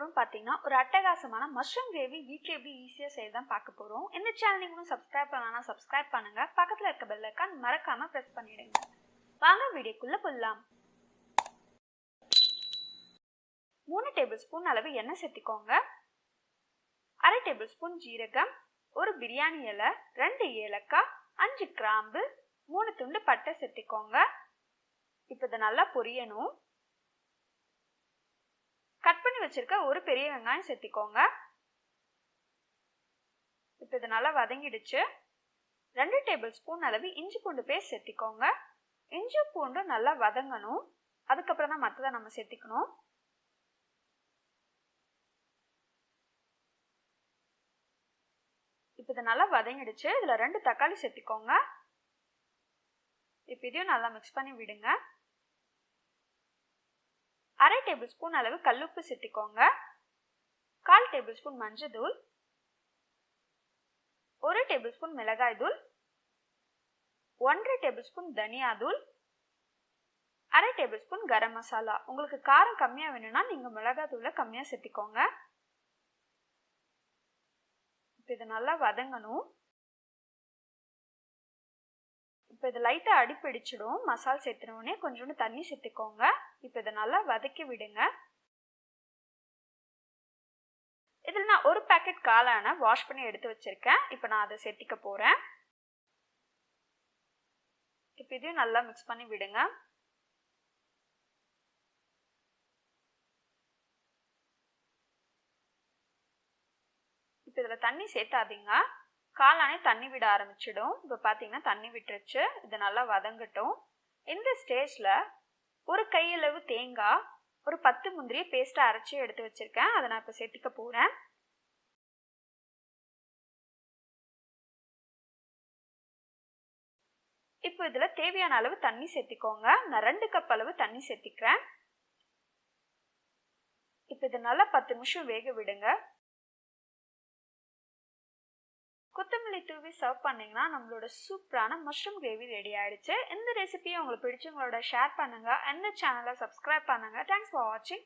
போறோம் பாத்தீங்கன்னா ஒரு அட்டகாசமான மஷ்ரூம் கிரேவி வீட்ல எப்படி ஈஸியா செய்யறதுன்னு பார்க்க போறோம். இந்த சேனல் நீங்களும் சப்ஸ்கிரைப் பண்ணலனா சப்ஸ்கிரைப் பண்ணுங்க. பக்கத்துல இருக்க பெல் ஐகான் மறக்காம பிரஸ் பண்ணிடுங்க. வாங்க வீடியோக்குள்ள போலாம். 3 டேபிள்ஸ்பூன் அளவு எண்ணெய் சேர்த்துக்கோங்க. 1/2 டேபிள்ஸ்பூன் ஜீரகம், ஒரு பிரியாணி இலை, 2 ஏலக்காய், 5 கிராம்பு, 3 துண்டு பட்டை சேர்த்துக்கோங்க. இப்போ இதை நல்லா பொரியணும். கட் பண்ணி வச்சிருக்க ஒரு பெரிய வெங்காயம் சேர்த்துக்கோங்க. இப்போ இது நல்லா வதங்கிடுச்சு. 2 டேபிள்ஸ்பூன் அளவு இஞ்சி பூண்டு பேஸ்ட் சேர்த்துக்கோங்க. இஞ்சி பூண்டு நல்லா வதங்கணும். அதுக்கப்புறம் தான் மற்றதை நம்ம சேர்த்துக்கணும். இப்போ இது நல்லா வதங்கிடுச்சு. இதில் 2 தக்காளி சேர்த்துக்கோங்க. இப்போ இதையும் நல்லா மிக்ஸ் பண்ணி விடுங்க. 1/2 டேபிள்ஸ்பூன் அளவு கல்லுப்பு சேர்த்துக்கோங்க. 1/4 டேபிள்ஸ்பூன் மஞ்சள் தூள், 1 டேபிள்ஸ்பூன் மிளகாய் தூள், 1/2 டேபிள்ஸ்பூன் தனியா தூள், 1/2 டேபிள்ஸ்பூன் கரம் மசாலா. உங்களுக்கு காரம் கம்மியா வேணும்னா நீங்க மிளகாய் தூளை கம்மியா சேர்த்துக்கோங்க. இப்போ இது நல்லா வதங்கணும். இப்போ இது லைட்டாக அடிப்பிடிச்சிடும். மசாலா சேர்த்துனோடனே கொஞ்சோண்டு தண்ணி சேர்த்துக்கோங்க. இப்போ இதை நல்லா வதக்கி விடுங்க. இதில் நான் ஒரு பேக்கெட் காளானை வாஷ் பண்ணி எடுத்து வச்சிருக்கேன். இப்போ நான் அதை சேர்த்திக்க போகிறேன். இப்போ இதையும் நல்லா மிக்ஸ் பண்ணி விடுங்க. இப்போ இதில் தண்ணி சேர்த்தாதீங்க. காளானே தண்ணி விட ஆரம்பிச்சிடும். இப்போ பார்த்தீங்கன்னா தண்ணி விட்டுருச்சு. இது நல்லா வதங்கட்டும். இந்த ஸ்டேஜில் ஒரு கையளவு தேங்காய், ஒரு 10 முந்திரியை பேஸ்ட்டாக அரைச்சி எடுத்து வச்சுருக்கேன். அதை நான் இப்போ சேர்த்திக்க போகிறேன். இப்போ இதில் தேவையான அளவு தண்ணி சேர்த்திக்கோங்க. நான் 2 கப் அளவு தண்ணி சேர்த்திக்கிறேன். இப்போ இது நல்லா 10 நிமிஷம் வேக விடுங்க. கொத்தமல்லி தூவி சர்வ் பண்ணிங்கன்னா நம்மளோட சூப்பரான மஷ்ரூம் கிரேவி ரெடி ஆயிடுச்சு. இந்த ரெசிபியை உங்களுக்கு பிடிச்சவங்களோட ஷேர் பண்ணுங்க. இந்த சேனலை சப்ஸ்கிரைப் பண்ணுங்க. தேங்க்ஸ் ஃபார் வாட்சிங்.